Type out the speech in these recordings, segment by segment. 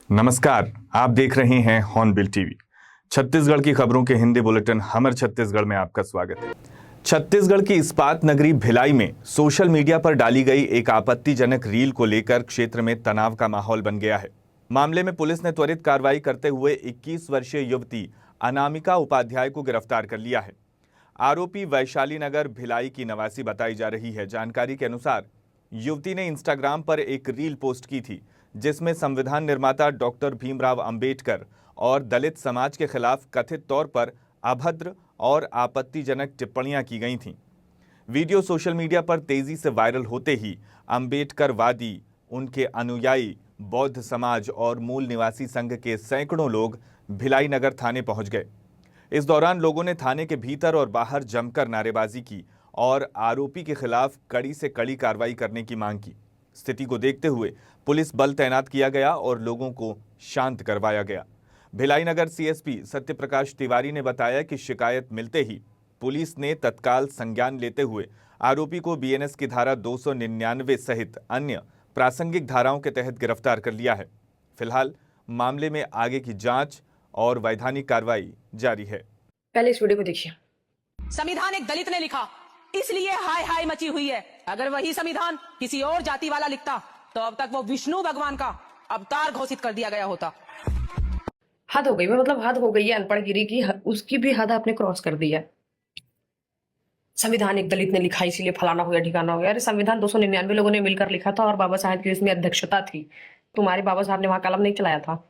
नमस्कार, आप देख रहे हैं हॉर्नबिल टीवी। छत्तीसगढ़ की खबरों के हिंदी बुलेटिन हमर छत्तीसगढ़ में आपका स्वागत है। छत्तीसगढ़ की इस्पात नगरी भिलाई में सोशल मीडिया पर डाली गई एक आपत्तिजनक रील को लेकर क्षेत्र में तनाव का माहौल बन गया है। मामले में पुलिस ने त्वरित कार्रवाई करते हुए 21 वर्षीय युवती अनामिका उपाध्याय को गिरफ्तार कर लिया है। आरोपी वैशाली नगर भिलाई की निवासी बताई जा रही है। जानकारी के अनुसार युवती ने इंस्टाग्राम पर एक रील पोस्ट की थी जिसमें संविधान निर्माता डॉक्टर भीमराव अंबेडकर और दलित समाज के खिलाफ कथित तौर पर अभद्र और आपत्तिजनक टिप्पणियां की गई थीं। वीडियो सोशल मीडिया पर तेजी से वायरल होते ही अंबेडकरवादी, उनके अनुयायी, बौद्ध समाज और मूल निवासी संघ के सैकड़ों लोग भिलाई नगर थाने पहुंच गए। इस दौरान लोगों ने थाने के भीतर और बाहर जमकर नारेबाजी की और आरोपी के खिलाफ कड़ी से कड़ी कार्रवाई करने की मांग की। स्थिति को देखते हुए पुलिस बल तैनात किया गया और लोगों को शांत करवाया गया। भिलाई नगर सीएसपी सत्यप्रकाश तिवारी ने बताया कि शिकायत मिलते ही पुलिस ने तत्काल संज्ञान लेते हुए आरोपी को बीएनएस की धारा 299 सहित अन्य प्रासंगिक धाराओं के तहत गिरफ्तार कर लिया है। फिलहाल मामले में आगे की जांच और वैधानिक कार्रवाई जारी है। पहले इस वीडियो को देखिए। संविधान एक दलित ने लिखा, इसलिए हाय हाय मची हुई है। अगर वही संविधान किसी और जाति वाला लिखता तो अब तक वो विष्णु भगवान का अवतार घोषित कर दिया गया होता। हद हो गई, मतलब हद हो गई है अनपढ़गिरी की। उसकी भी हद आपने क्रॉस कर दी है। संविधान एक दलित ने लिखा इसीलिए फलाना हो गया ठिकाना हो गया। अरे संविधान 299 लोगों ने मिलकर लिखा था और बाबा साहेब की उसमें अध्यक्षता थी। तुम्हारे बाबा साहब ने वहां कलम नहीं चलाया था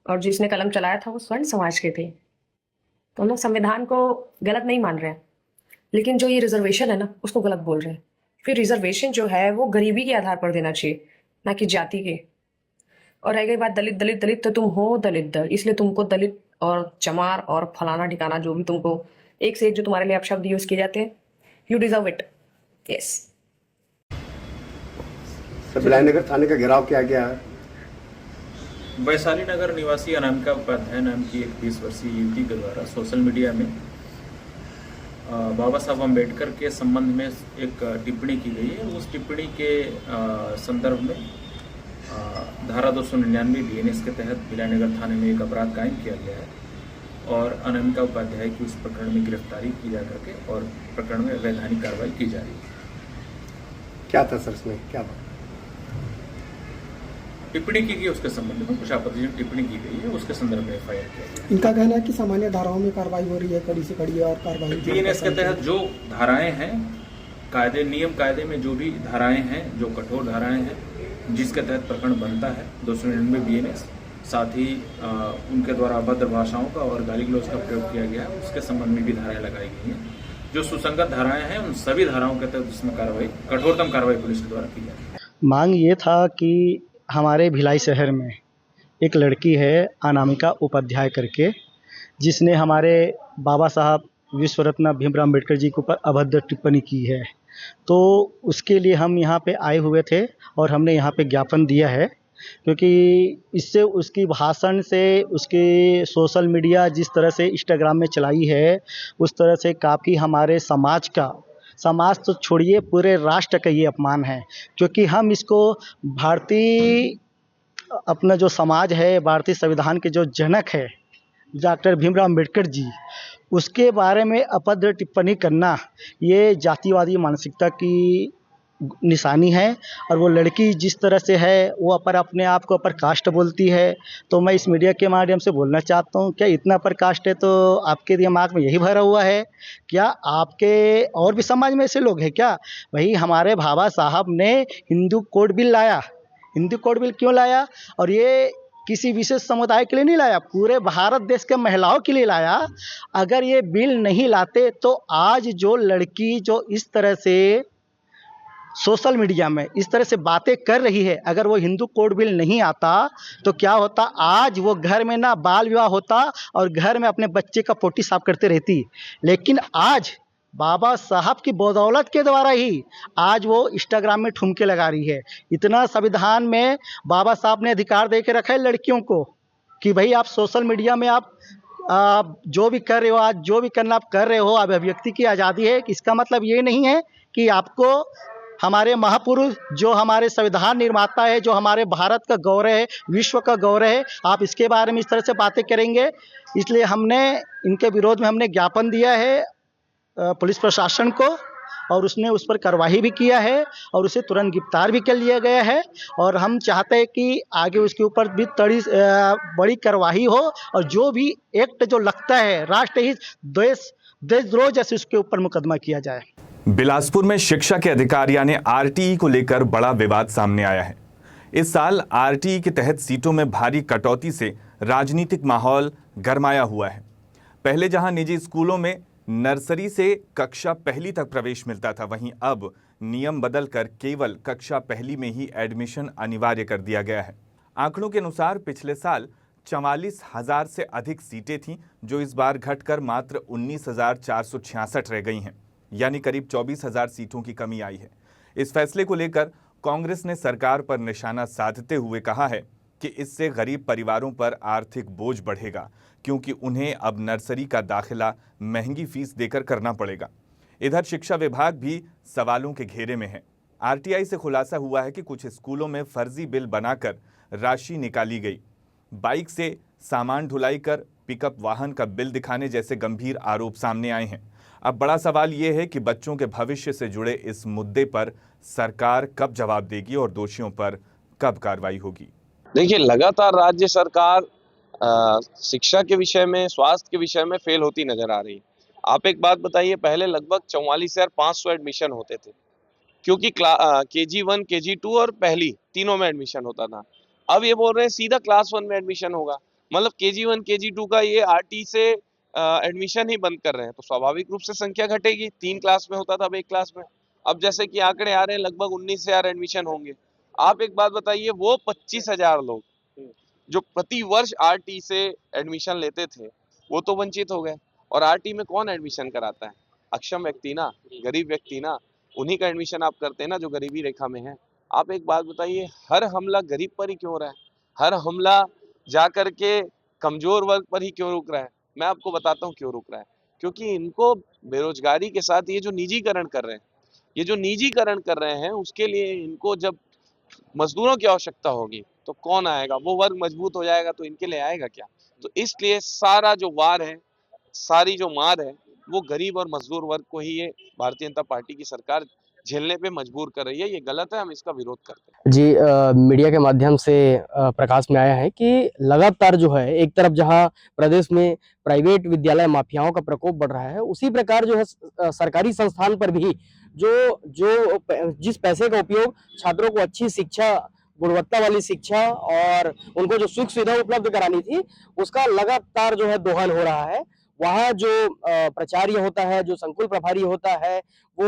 और जिसने कलम चलाया था वो स्वर्ण समाज के थे। तो हम लोग संविधान को गलत नहीं मान रहे हैं, लेकिन जो ये रिजर्वेशन है ना उसको गलत बोल रहे हैं। फिर रिजर्वेशन जो है वो गरीबी के आधार पर देना चाहिए, ना कि जाति के। और रह गई बात दलित दलित दलित, तो तुम हो दलित दल, इसलिए तुमको दलित और चमार और फलाना ठिकाना जो भी तुमको एक से एक जो तुम्हारे लिए अपशब्द यूज किए जाते हैं, you deserve it. Yes. Bhilai Nagar थाने का घेराव किया गया है। वैशाली नगर निवासी अनामिका उपाध्याय नाम की एक 20 वर्षीय युवती के द्वारा सोशल मीडिया में बाबा साहब अम्बेडकर के संबंध में एक टिप्पणी की गई है। उस टिप्पणी के संदर्भ में धारा 299 बीएनएस के तहत भिलाई नगर थाने में एक अपराध कायम किया गया है और अनामिका उपाध्याय की उस प्रकरण में गिरफ्तारी की जा करके और प्रकरण में वैधानिक कार्रवाई की जा रही है। क्या था सर इसमें, क्या था? टिप्पणी की गई, उसके संबंध में कुछ आपत्तिजनक टिप्पणी की गई है, उसके संदर्भ में एफआईआर किया गया। इनका कहना है कि सामान्य धाराओं में कार्रवाई हो रही है, कड़ी से कड़ी और कार्रवाई बीएनएस के तहत जो धाराएं हैं, कायदे नियम कायदे में जो भी धाराएं हैं, जो कठोर धाराएं हैं जिसके तहत प्रकरण बनता है 299 बीएनएस, साथ ही उनके द्वारा अभद्र भाषाओं का और गाली गलौज का प्रयोग किया गया है, उसके संबंध में भी धाराएं लगाई गई हैं। जो सुसंगत धाराएं हैं उन सभी धाराओं के तहत उसमें कार्रवाई, कठोरतम कार्रवाई पुलिस के द्वारा की जाए। मांग ये था कि हमारे भिलाई शहर में एक लड़की है अनामिका उपाध्याय करके, जिसने हमारे बाबा साहब विश्व रत्न भीमराव अम्बेडकर जी के ऊपर अभद्र टिप्पणी की है। तो उसके लिए हम यहाँ पे आए हुए थे और हमने यहाँ पे ज्ञापन दिया है, क्योंकि इससे उसकी भाषण से उसके सोशल मीडिया जिस तरह से इंस्टाग्राम में चलाई है, उस तरह से काफ़ी हमारे समाज तो छोड़िए पूरे राष्ट्र का ये अपमान है। क्योंकि हम इसको भारतीय अपना जो समाज है, भारतीय संविधान के जो जनक है डॉक्टर भीमराव अम्बेडकर जी, उसके बारे में अभद्र टिप्पणी करना ये जातिवादी मानसिकता की निशानी है। और वो लड़की जिस तरह से है वो अपने आप को अपर कास्ट बोलती है। तो मैं इस मीडिया के माध्यम से बोलना चाहता हूँ, क्या इतना अपर कास्ट है तो आपके दिमाग में यही भरा हुआ है क्या? आपके और भी समाज में ऐसे लोग हैं क्या? वही हमारे बाबा साहब ने हिंदू कोड बिल लाया। हिंदू कोड बिल क्यों लाया? और ये किसी विशेष समुदाय के लिए नहीं लाया, पूरे भारत देश के महिलाओं के लिए लाया। अगर ये बिल नहीं लाते तो आज जो लड़की जो इस तरह से सोशल मीडिया में इस तरह से बातें कर रही है, अगर वो हिंदू कोड बिल नहीं आता तो क्या होता? आज वो घर में ना बाल विवाह होता और घर में अपने बच्चे का पोटी साफ करते रहती। लेकिन आज बाबा साहब की बदौलत के द्वारा ही आज वो इंस्टाग्राम में ठुमके लगा रही है। इतना संविधान में बाबा साहब ने अधिकार दे के रखा है लड़कियों को कि भाई आप सोशल मीडिया में आप जो भी कर रहे हो, आज जो भी करना आप कर रहे हो, अब अभिव्यक्ति की आज़ादी है। इसका मतलब ये नहीं है कि आपको हमारे महापुरुष जो हमारे संविधान निर्माता है, जो हमारे भारत का गौरव है, विश्व का गौरव है, आप इसके बारे में इस तरह से बातें करेंगे। इसलिए हमने इनके विरोध में हमने ज्ञापन दिया है पुलिस प्रशासन को, और उसने उस पर कार्रवाई भी किया है और उसे तुरंत गिरफ्तार भी कर लिया गया है। और हम चाहते हैं कि आगे उसके ऊपर भी बड़ी कार्रवाई हो, और जो भी एक्ट जो लगता है राष्ट्रहित देशद्रोह जैसे उसके ऊपर मुकदमा किया जाए। बिलासपुर में शिक्षा के अधिकारियों ने आरटीई को लेकर बड़ा विवाद सामने आया है। इस साल आरटीई के तहत सीटों में भारी कटौती से राजनीतिक माहौल गरमाया हुआ है। पहले जहां निजी स्कूलों में नर्सरी से कक्षा पहली तक प्रवेश मिलता था, वहीं अब नियम बदलकर केवल कक्षा पहली में ही एडमिशन अनिवार्य कर दिया गया है। आंकड़ों के अनुसार पिछले साल 44,000 से अधिक सीटें थीं, जो इस बार घटकर मात्र 19,466 रह गई हैं, यानी करीब 24,000 सीटों की कमी आई है। इस फैसले को लेकर कांग्रेस ने सरकार पर निशाना साधते हुए कहा है कि इससे गरीब परिवारों पर आर्थिक बोझ बढ़ेगा, क्योंकि उन्हें अब नर्सरी का दाखिला महंगी फीस देकर करना पड़ेगा। इधर शिक्षा विभाग भी सवालों के घेरे में है। आरटीआई से खुलासा हुआ है कि कुछ स्कूलों में फर्जी बिल बनाकर राशि निकाली गई, बाइक से सामान ढुलाई कर पिकअप वाहन का बिल दिखाने जैसे गंभीर आरोप सामने आए हैं। अब बड़ा सवाल ये है कि बच्चों के भविष्य से जुड़े इस मुद्दे पर सरकार कब जवाब देगी और दोषियों पर कब कार्रवाई होगी। देखिए, लगातार राज्य सरकार शिक्षा के विषय में, स्वास्थ्य के विषय में फेल होती नजर आ रही है। आप एक बात बताइए, पहले लगभग 44,500 एडमिशन होते थे, क्योंकि KG1, KG2 और पहली तीनों में एडमिशन होता था। अब ये बोल रहे हैं सीधा क्लास 1 में एडमिशन होगा, मतलब KG1, KG2 का ये RT से एडमिशन ही बंद कर रहे हैं, तो स्वाभाविक रूप से संख्या घटेगी। 3 क्लास में होता था, अब 1 क्लास में। अब जैसे कि आंकड़े आ रहे हैं, लगभग 19,000 एडमिशन होंगे। आप एक बात बताइए, वो 25,000 लोग जो प्रति वर्ष RT से एडमिशन लेते थे, वो तो वंचित हो गए। और RT में कौन एडमिशन कराता है? अक्षम व्यक्ति ना, गरीब व्यक्ति ना, उन्हीं का एडमिशन आप करते हैं ना जो गरीबी रेखा में है। आप एक बात बताइए, हर हमला गरीब पर ही क्यों हो रहा है? हर हमला जा करके कमजोर वर्ग पर ही क्यों रुक रहा है? मैं आपको बताता हूँ क्यों रुक रहा है। क्योंकि इनको बेरोजगारी के साथ ये जो निजीकरण कर रहे हैं, उसके लिए इनको जब मजदूरों की आवश्यकता होगी तो कौन आएगा? वो वर्ग मजबूत हो जाएगा तो इनके लिए आएगा क्या? तो इसलिए सारा जो वार है, सारी जो मार है, वो गरीब और मजदूर वर्ग को ही ये भारतीय जनता पार्टी की सरकार झेलने पे मजबूर कर रही है। ये गलत है, हम इसका विरोध करते हैं। जी, मीडिया के माध्यम से प्रकाश में आया है कि लगातार जो है, एक तरफ जहां प्रदेश में प्राइवेट विद्यालय माफियाओं का प्रकोप बढ़ रहा है, उसी प्रकार जो है सरकारी संस्थान पर भी जिस पैसे का उपयोग छात्रों को अच्छी शिक्षा, गुणवत्ता वाली शिक्षा और उनको जो सुख सुविधा उपलब्ध करानी थी, उसका लगातार जो है दोहन हो रहा है। वहाँ जो प्राचार्य होता है, जो संकुल प्रभारी होता है, वो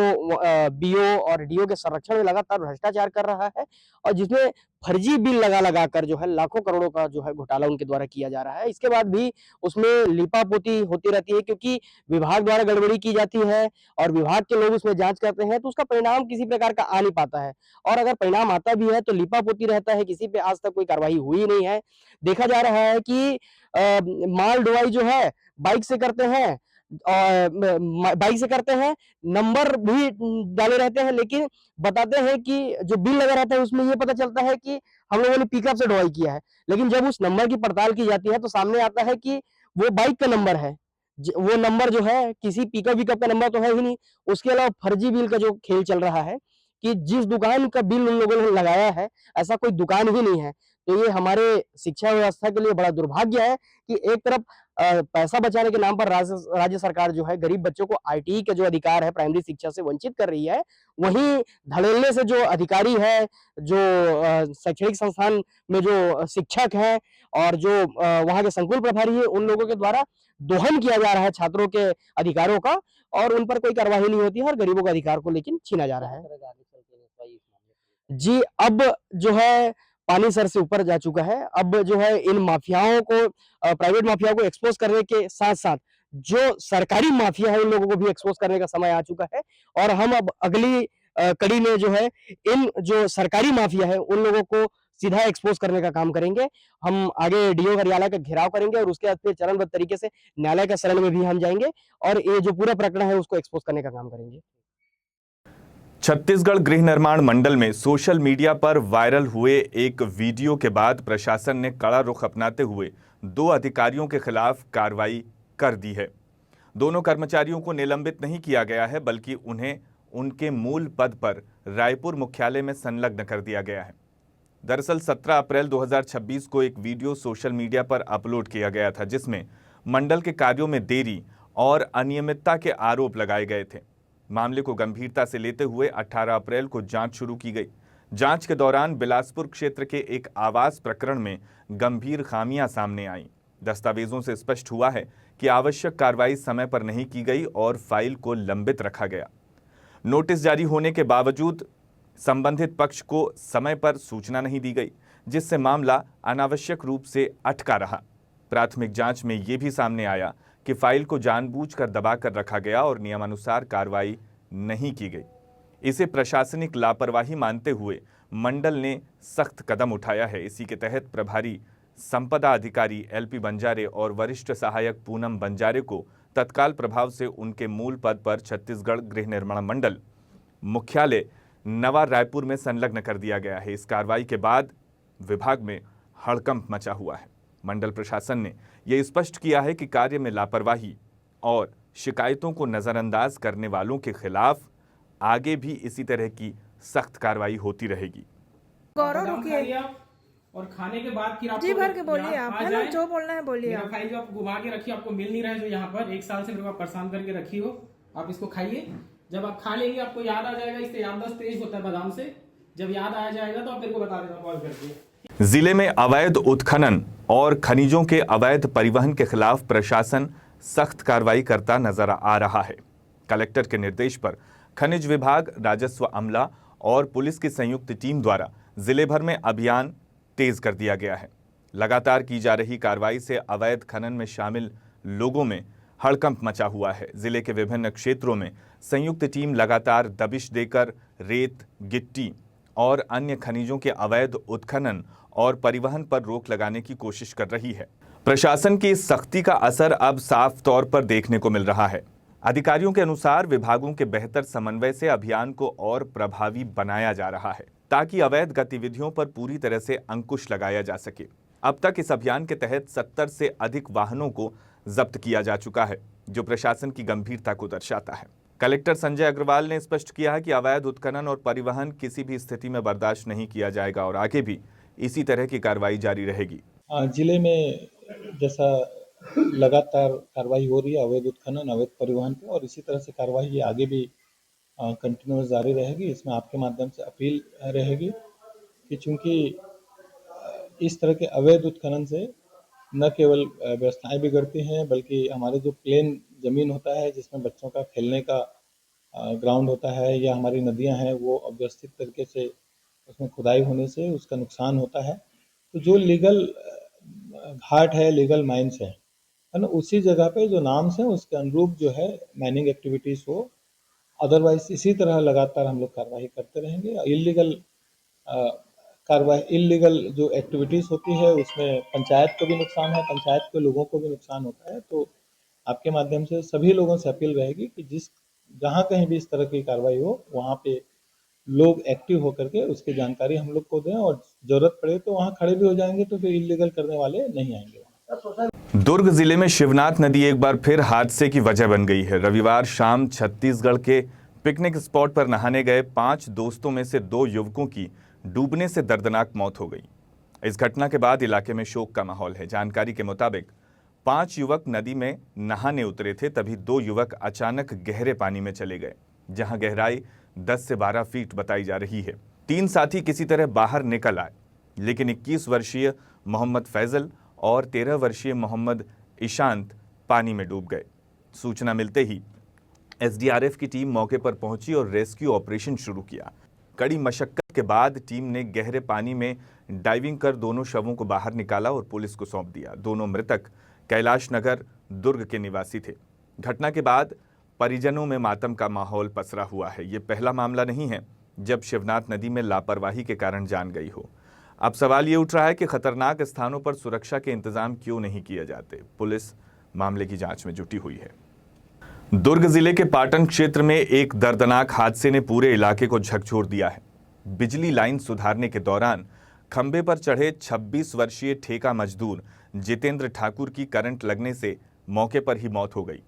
BO और DO के संरक्षण में लगातार भ्रष्टाचार कर रहा है, और जिसमें फर्जी बिल लगा कर जो है लाखों करोड़ों का जो है घोटाला उनके द्वारा किया जा रहा है। इसके बाद भी उसमें लीपापोती होती रहती है, क्योंकि विभाग द्वारा गड़बड़ी की जाती है और विभाग के लोग उसमें जांच करते हैं, तो उसका परिणाम किसी प्रकार का आ नहीं पाता है। और अगर परिणाम आता भी है तो लीपापोती रहता है, किसी पे आज तक कोई कार्रवाई हुई नहीं है। देखा जा रहा है कि माल ढुलाई जो है बाइक से करते हैं, नंबर भी डाले रहते हैं, लेकिन बताते हैं कि जो बिल लगा रहता है उसमें ये पता चलता है कि हम लोगों ने पिकअप से ढुलाई किया है, लेकिन जब उस नंबर की पड़ताल की जाती है तो सामने आता है कि वो बाइक का नंबर है। वो नंबर जो है किसी पिकअप का नंबर तो है ही नहीं। उसके अलावा फर्जी बिल का जो खेल चल रहा है कि जिस दुकान का बिल उन लोगों ने लगाया है, ऐसा कोई दुकान ही नहीं है। तो ये हमारे शिक्षा व्यवस्था के लिए बड़ा दुर्भाग्य है कि एक तरफ पैसा बचाने के नाम पर राज्य सरकार जो है गरीब बच्चों को ITI के जो अधिकार है प्राइमरी शिक्षा से वंचित कर रही है, वहीं धड़ल्ले से जो अधिकारी है, जो शैक्षणिक संस्थान में जो शिक्षक है और जो वहाँ के संकुल प्रभारी है, उन लोगों के द्वारा दोहन किया जा रहा है छात्रों के अधिकारों का, और उन पर कोई कार्रवाई नहीं होती है और गरीबों के अधिकार को लेकिन छीना जा रहा है। जी, अब जो है पानी सर से ऊपर जा चुका है। अब जो है इन माफियाओं को, प्राइवेट माफियाओं को एक्सपोज करने के साथ साथ जो सरकारी माफिया है उन लोगों को भी एक्सपोज करने का समय आ चुका है, और हम अब अगली कड़ी में जो है इन जो सरकारी माफिया है उन लोगों को सीधा एक्सपोज करने का काम करेंगे। हम आगे DO कार्यालय का घेराव करेंगे और उसके बाद फिर चरणबद्ध तरीके से न्यायालय का शरण में भी हम जाएंगे और ये जो पूरा प्रकरण है उसको एक्सपोज करने का काम करेंगे। छत्तीसगढ़ गृह निर्माण मंडल में सोशल मीडिया पर वायरल हुए एक वीडियो के बाद प्रशासन ने कड़ा रुख अपनाते हुए 2 अधिकारियों के खिलाफ कार्रवाई कर दी है। दोनों कर्मचारियों को निलंबित नहीं किया गया है, बल्कि उन्हें उनके मूल पद पर रायपुर मुख्यालय में संलग्न कर दिया गया है। दरअसल 17 अप्रैल 2026 को एक वीडियो सोशल मीडिया पर अपलोड किया गया था, जिसमें मंडल के कार्यों में देरी और अनियमितता के आरोप लगाए गए थे। मामले को गंभीरता से लेते हुए 18 अप्रैल को जांच शुरू की गई। जांच के दौरान बिलासपुर क्षेत्र के एक आवास प्रकरण में गंभीर खामियां सामने आईं। दस्तावेजों से स्पष्ट हुआ है कि आवश्यक कार्रवाई समय पर नहीं की गई और फाइल को लंबित रखा गया। नोटिस जारी होने के बावजूद संबंधित पक्ष को समय पर सूचना नहीं दी गई, जिससे मामला अनावश्यक रूप से अटका रहा। प्राथमिक जांच में ये भी सामने आया कि फाइल को जानबूझकर दबाकर रखा गया और नियमानुसार कार्रवाई नहीं की गई। इसे प्रशासनिक लापरवाही मानते हुए मंडल ने सख्त कदम उठाया है। इसी के तहत प्रभारी संपदा अधिकारी एलपी बंजारे और वरिष्ठ सहायक पूनम बंजारे को तत्काल प्रभाव से उनके मूल पद पर छत्तीसगढ़ गृह निर्माण मंडल मुख्यालय नवा रायपुर में संलग्न कर दिया गया है। इस कार्रवाई के बाद विभाग में हड़कंप मचा हुआ है। मंडल प्रशासन ने यह स्पष्ट किया है कि कार्य में लापरवाही और शिकायतों को नजरअंदाज करने वालों के खिलाफ आगे भी इसी तरह की सख्त कार्रवाई होती रहेगी। गौरव रुकिए और खाने के बाद फिर आप जी भर के बोलिए, आप है ना, जो बोलना है बोलिए। मेरा फाइल जो आप घुमा के रखी, आपको मिल नहीं रहा है, जो यहाँ पर 1 साल से मेरे को परेशान करके रखी हो, आप इसको खाइए। जब आप खा लेंगे आपको याद आ जाएगा। इससे याददाश्त तेज होता है बादाम से। जब याद आ जाएगा तो आप मेरे को बता देना कॉल करके। जिले में अवैध उत्खनन और खनिजों के अवैध परिवहन के खिलाफ प्रशासन सख्त कार्रवाई करता नजर आ रहा है। कलेक्टर के निर्देश पर खनिज विभाग, राजस्व अमला और पुलिस की संयुक्त टीम द्वारा जिले भर में अभियान तेज कर दिया गया है। लगातार की जा रही कार्रवाई से अवैध खनन में शामिल लोगों में हड़कंप मचा हुआ है। जिले के विभिन्न क्षेत्रों में संयुक्त टीम लगातार दबिश देकर रेत, गिट्टी और अन्य खनिजों के अवैध उत्खनन और परिवहन पर रोक लगाने की कोशिश कर रही है। प्रशासन की इस सख्ती का असर अब साफ तौर पर देखने को मिल रहा है। अधिकारियों के अनुसार विभागों के बेहतर समन्वय से अभियान को और प्रभावी बनाया जा रहा है, ताकि अवैध गतिविधियों पर पूरी तरह से अंकुश लगाया जा सके। अब तक इस अभियान के तहत 70 से अधिक वाहनों को जब्त किया जा चुका है, जो प्रशासन की गंभीरता को दर्शाता है। कलेक्टर संजय अग्रवाल ने स्पष्ट किया है कि अवैध उत्खनन और परिवहन किसी भी स्थिति में बर्दाश्त नहीं किया जाएगा और आगे भी इसी तरह की कार्रवाई जारी रहेगी। जिले में जैसा लगातार कार्रवाई हो रही है अवैध उत्खनन, अवैध परिवहन पे, और इसी तरह से कार्रवाई ये आगे भी कंटिन्यूस जारी रहेगी। इसमें आपके माध्यम से अपील रहेगी कि चूंकि इस तरह के अवैध उत्खनन से न केवल व्यवस्थाएं बिगड़ती हैं, बल्कि हमारे जो प्लेन जमीन होता है जिसमें बच्चों का खेलने का ग्राउंड होता है, या हमारी नदियां हैं, वो अव्यवस्थित तरीके से उसमें खुदाई होने से उसका नुकसान होता है। तो जो लीगल घाट है, लीगल माइंस है ना, उसी जगह पे जो नाम्स हैं उसके अनुरूप जो है माइनिंग एक्टिविटीज हो। अदरवाइज इसी तरह लगातार हम लोग कार्रवाई करते रहेंगे। इलीगल जो एक्टिविटीज होती है उसमें पंचायत को भी नुकसान है, पंचायत के लोगों को भी नुकसान होता है। तो आपके माध्यम से सभी लोगों से अपील रहेगी कि जहाँ कहीं भी इस तरह की कार्रवाई हो, वहाँ पे लोग एक्टिव होकर के उसकी जानकारी हम लोग को दें, और जरूरत पड़े तो वहाँ खड़े भी हो जाएंगे, तो फिर इलीगल करने वाले नहीं आएंगे। दुर्ग जिले में शिवनाथ नदी एक बार फिर हादसे की वजह बन गई है। रविवार शाम छत्तीसगढ़ के पिकनिक स्पॉट पर नहाने गए 5 दोस्तों में से 2 युवकों की डूबने से दर्दनाक मौत हो गई। इस घटना के बाद इलाके में शोक का माहौल है। जानकारी के मुताबिक 5 युवक नदी में नहाने उतरे थे, तभी 2 युवक अचानक गहरे पानी में चले गए, जहां गहराई 10 से 12 फीट बताई जा रही है। 3 साथी किसी तरह बाहर निकल आए, लेकिन 21 वर्षीय मोहम्मद फैजल और 13 वर्षीय मोहम्मद ईशांत पानी में डूब गए। सूचना मिलते ही एसडीआरएफ की टीम मौके पर पहुंची और रेस्क्यू ऑपरेशन शुरू किया। कड़ी मशक्कत के बाद टीम ने गहरे पानी में डाइविंग कर दोनों शवों को बाहर निकाला और पुलिस को सौंप दिया। दोनों मृतक कैलाश नगर दुर्ग के निवासी थे। घटना के बाद परिजनों में मातम का माहौल पसरा हुआ है। ये पहला मामला नहीं है जब शिवनाथ नदी में लापरवाही के कारण जान गई हो। अब सवाल ये उठ रहा है कि खतरनाक स्थानों पर सुरक्षा के इंतजाम क्यों नहीं किए जाते। पुलिस मामले की जांच में जुटी हुई है। दुर्ग जिले के पाटन क्षेत्र में एक दर्दनाक हादसे ने पूरे इलाके को झकझोर दिया है। बिजली लाइन सुधारने के दौरान खंभे पर चढ़े 26 वर्षीय ठेका मजदूर जितेंद्र ठाकुर की करंट लगने से मौके पर ही मौत हो गई।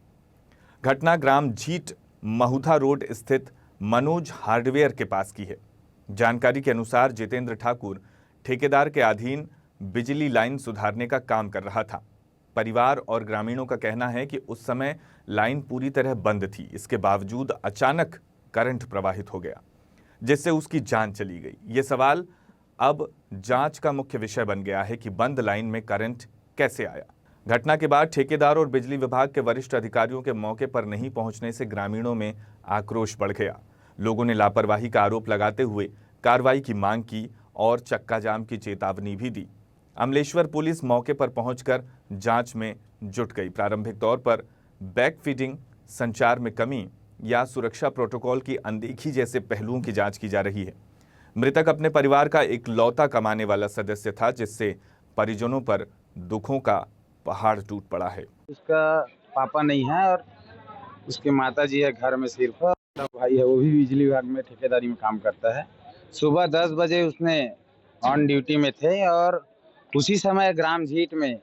घटना ग्राम झीट महुधा रोड स्थित मनोज हार्डवेयर के पास की है। जानकारी के अनुसार जितेंद्र ठाकुर ठेकेदार के अधीन बिजली लाइन सुधारने का काम कर रहा था। परिवार और ग्रामीणों का कहना है कि उस समय लाइन पूरी तरह बंद थी। इसके बावजूद अचानक करंट प्रवाहित हो गया, जिससे उसकी जान चली गई। ये सवाल अब जांच का मुख्य विषय बन गया है कि बंद लाइन में करंट कैसे आया। घटना के बाद ठेकेदार और बिजली विभाग के वरिष्ठ अधिकारियों के मौके पर नहीं पहुंचने से ग्रामीणों में आक्रोश बढ़ गया। लोगों ने लापरवाही का आरोप लगाते हुए कार्रवाई की मांग की और चक्का जाम की चेतावनी भी दी। अमलेश्वर पुलिस मौके पर पहुंचकर जांच में जुट गई। प्रारंभिक तौर पर बैक फीडिंग, संचार में कमी या सुरक्षा प्रोटोकॉल की अनदेखी जैसे पहलुओं की जांच की जा रही है। मृतक अपने परिवार का इकलौता कमाने वाला सदस्य था, जिससे परिजनों पर दुखों का पहाड़ टूट पड़ा है। उसका पापा नहीं है और उसकी माता जी है घर में सिर्फ। भाई है, वो भी बिजली विभाग में ठेकेदारी में काम करता है। सुबह 10 बजे उसने ऑन ड्यूटी में थे और उसी समय ग्राम झीट में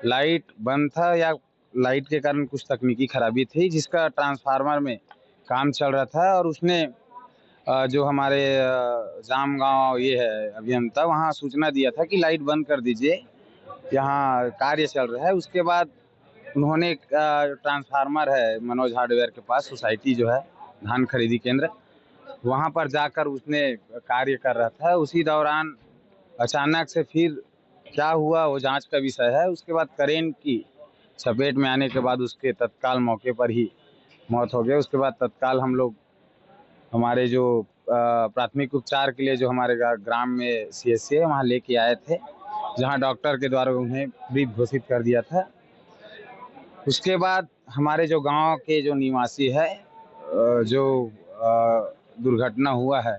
लाइट बंद था या लाइट के कारण कुछ तकनीकी खराबी थी, जिसका ट्रांसफार्मर में काम चल रहा था और उसने जो हमारे जाम गांव ये है अभियंता, वहाँ सूचना दिया था कि लाइट बंद कर दीजिए, यहाँ कार्य चल रहा है। उसके बाद उन्होंने ट्रांसफार्मर है मनोज हार्डवेयर के पास, सोसाइटी जो है धान खरीदी केंद्र, वहाँ पर जाकर उसने कार्य कर रहा था। उसी दौरान अचानक से फिर क्या हुआ वो जांच का विषय है। उसके बाद करंट की चपेट में आने के बाद उसके तत्काल मौके पर ही मौत हो गई। उसके बाद तत्काल हम लोग हमारे जो प्राथमिक उपचार के लिए जो हमारे ग्राम में CSC है वहाँ लेके आए थे, जहाँ डॉक्टर के द्वारा उन्हें मृत घोषित कर दिया था। उसके बाद हमारे जो गांव के जो निवासी है जो दुर्घटना हुआ है,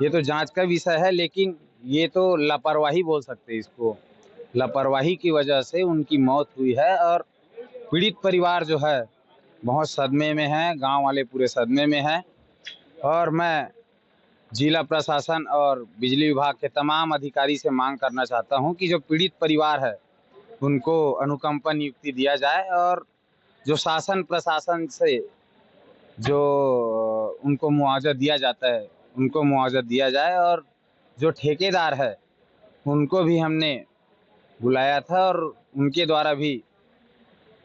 ये तो जांच का विषय है, लेकिन ये तो लापरवाही बोल सकते हैं इसको। लापरवाही की वजह से उनकी मौत हुई है और पीड़ित परिवार जो है बहुत सदमे में है, गांव वाले पूरे सदमे में हैं। और मैं जिला प्रशासन और बिजली विभाग के तमाम अधिकारी से मांग करना चाहता हूं कि जो पीड़ित परिवार है उनको अनुकंपा नियुक्ति दिया जाए और जो शासन प्रशासन से जो उनको मुआवजा दिया जाता है उनको मुआवजा दिया जाए। और जो ठेकेदार है उनको भी हमने बुलाया था और उनके द्वारा भी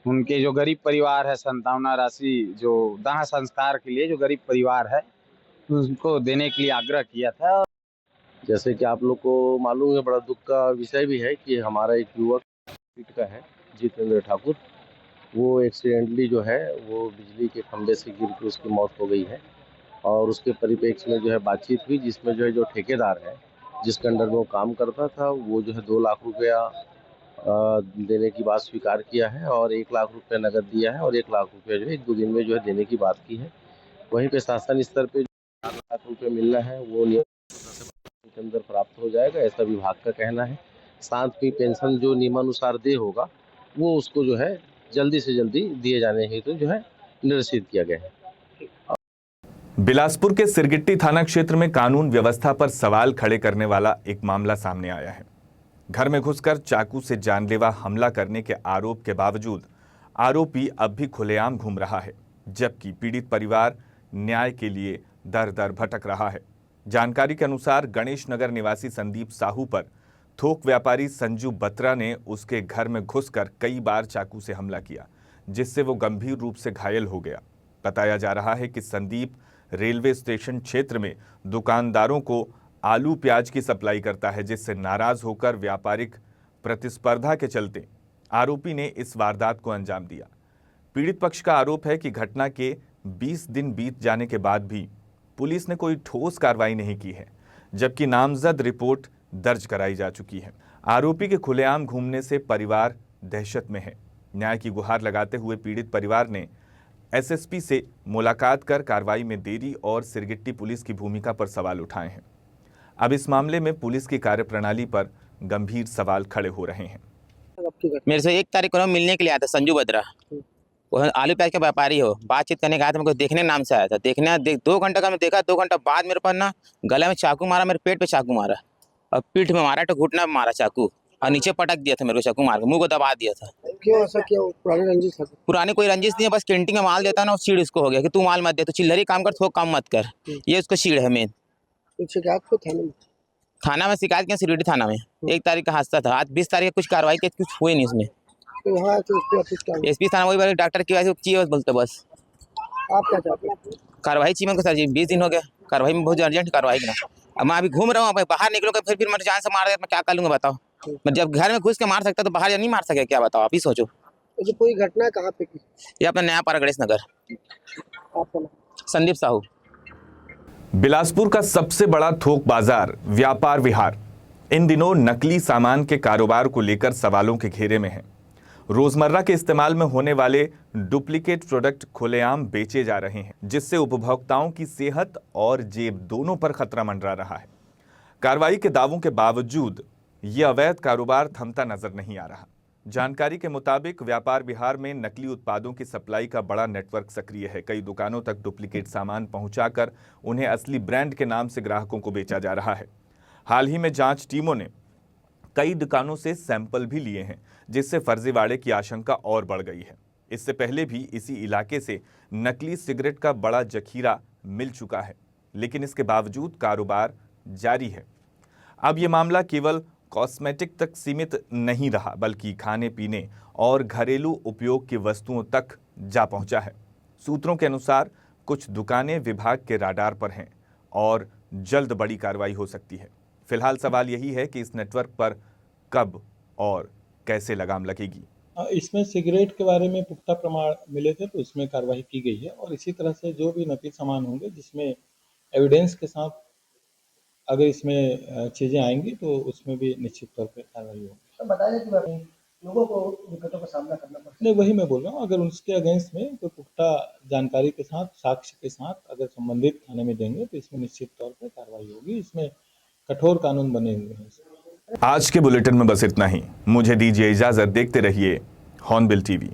उनके जो गरीब परिवार है संतावना राशि जो दाह संस्कार के लिए जो गरीब परिवार है उनको देने के लिए आग्रह किया था। जैसे कि आप लोग को मालूम है, बड़ा दुख का विषय भी है कि हमारा एक युवक पीट का है जितेंद्र ठाकुर, वो एक्सीडेंटली जो है वो बिजली के खंभे से गिर के उसकी मौत हो गई है। और उसके परिप्रेक्ष्य में जो है बातचीत हुई, जिसमें जो है जो ठेकेदार है जिसके अंडर में वो काम करता था, वो जो है 2 लाख रुपया देने की बात स्वीकार किया है और 1 लाख रुपया नगद दिया है और 1 लाख रुपया जो है 1-2 दिन में जो है देने की बात की है। वहीं पे शासन स्तर पे 4 लाख रुपये मिलना है वो नियम के अंदर प्राप्त हो जाएगा, ऐसा विभाग का कहना है। साथ ही पेंशन जो नियमानुसार दे होगा वो उसको जो है जल्दी से जल्दी दिए जाने हेतु जो है निर्देशित किया गया है। बिलासपुर के सिरगिट्टी थाना क्षेत्र में कानून व्यवस्था पर सवाल खड़े करने वाला एक मामला सामने आया है। घर में घुसकर चाकू से जानलेवा हमला करने के आरोप के बावजूद आरोपी अब भी खुलेआम घूम रहा है, जबकि पीड़ित परिवार न्याय के लिए दर दर भटक रहा है। जानकारी के अनुसार गणेश नगर निवासी संदीप साहू पर थोक व्यापारी संजू बत्रा ने उसके घर में घुसकर कई बार चाकू से हमला किया, जिससे वो गंभीर रूप से घायल हो गया। बताया जा रहा है कि संदीप रेलवे स्टेशन क्षेत्र में दुकानदारों को आलू प्याज की सप्लाई करता है, जिससे नाराज होकर व्यापारिक प्रतिस्पर्धा के चलते आरोपी ने इस वारदात को अंजाम दिया। पीड़ित पक्ष का आरोप है कि घटना के 20 दिन बीत जाने के बाद भी पुलिस ने कोई ठोस कार्रवाई नहीं की है, जबकि नामजद रिपोर्ट दर्ज कराई जा चुकी है। आरोपी के खुलेआम घूमने से परिवार दहशत में है। न्याय की गुहार लगाते हुए पीड़ित परिवार ने SSP से मुलाकात कर कार्रवाई में देरी और सिरगिट्टी पुलिस की भूमिका पर सवाल उठाए हैं। अब इस मामले में पुलिस की कार्यप्रणाली पर गंभीर सवाल खड़े हो रहे हैं। मेरे से 1 तारीख को मिलने के लिए आया था संजू बत्रा, वो आलू प्याज का व्यापारी हो, बातचीत करने का आया था, मेरे को देखने नाम से आया था। 2 घंटे का मैं देखा, 2 घंटा बाद मेरे पास ना गले में चाकू मारा, मेरे पेट पे चाकू मारा और पीठ में मारा, तो घुटना में मारा चाकू और नीचे पटक दिया था मेरे को चाकू मार के, मुंह को दबा दिया था। क्यों ऐसा किया? पुरानी रंजिश था? पुरानी कोई रंजिश नहीं है, बस कैंटीन में माल देता ना, उस चीड़ इसको हो गया कि तू माल मत दे, तो चिल्लरी काम कर, थोक काम मत कर, ये उसको चीड़ है मेन। शिकायत को थाना में शिकायत किया, सिरडी थाना में 1 तारीख का हादसा था। आज 20 तारीख का कुछ कार्रवाई की, कुछ हुई नहीं इसमें। तो यहाँ एसपी थाना वही बोले डॉक्टर की वजह से चाहिए बोलते, बस आप क्या चाहते हैं? कार्रवाई चाहिए मेरे को सर जी। 20 दिन हो गया कार्रवाई में, बहुत अर्जेंट कार्रवाई करना। अब मैं अभी घूम रहा हूँ, बाहर निकलूंगा फिर मेरे जान से मार दे, मैं क्या कर लूंगा बताओ? मैं जब घर में घुस के मार सकता तो बाहर नहीं मार सके क्या? बताओ आप ही सोचो। तो पूरी घटना कहाँ पे की? ये अपना नया पारा गणेश नगर। आपका नाम? संदीप साहू। बिलासपुर का सबसे बड़ा थोक बाजार व्यापार विहार इन दिनों नकली सामान के कारोबार को लेकर सवालों के घेरे में है। रोजमर्रा के इस्तेमाल में होने वाले डुप्लीकेट प्रोडक्ट खुलेआम बेचे जा रहे हैं, जिससे उपभोक्ताओं की सेहत और जेब दोनों पर खतरा मंडरा रहा है। कार्रवाई के दावों के बावजूद ये अवैध कारोबार थमता नजर नहीं आ रहा। जानकारी के मुताबिक व्यापार विहार में नकली उत्पादों की सप्लाई का बड़ा नेटवर्क सक्रिय है। कई दुकानों तक डुप्लीकेट सामान पहुंचाकर उन्हें असली ब्रांड के नाम से ग्राहकों को बेचा जा रहा है। हाल ही में जांच टीमों ने कई दुकानों से सैंपल भी लिए हैं, जिससे फर्जीवाड़े की आशंका और बढ़ गई है। इससे पहले भी इसी इलाके से नकली सिगरेट का बड़ा जखीरा मिल चुका है, लेकिन इसके बावजूद कारोबार जारी है। अब ये मामला केवल कॉस्मेटिक तक सीमित नहीं रहा, बल्कि खाने पीने और घरेलू उपयोग की वस्तुओं तक जा पहुंचा है। सूत्रों के अनुसार कुछ दुकानें विभाग के राडार पर हैं और जल्द बड़ी कार्रवाई हो सकती है। फिलहाल सवाल यही है कि इस नेटवर्क पर कब और कैसे लगाम लगेगी। इसमें सिगरेट के बारे में पुख्ता प्रमाण मिले थे, तो इसमें कार्रवाई की गई है और इसी तरह से जो भी नकली सामान होंगे जिसमें एविडेंस के साथ अगर इसमें चीज़ें आएंगी तो उसमें भी निश्चित तौर पे कार्रवाई होगी। तो बताइए कि लोगों को दिक्कतों का सामना करना पड़ता है। नहीं, वही मैं बोल रहा हूँ, अगर उसके अगेंस्ट में कोई पुख्ता जानकारी के साथ, साक्ष्य के साथ अगर संबंधित थाने में देंगे तो इसमें निश्चित तौर पे कार्रवाई होगी। इसमें कठोर कानून बने हुए हैं। आज के बुलेटिन में बस इतना ही। मुझे दीजिए इजाजत। देखते रहिए हॉर्नबिल टीवी।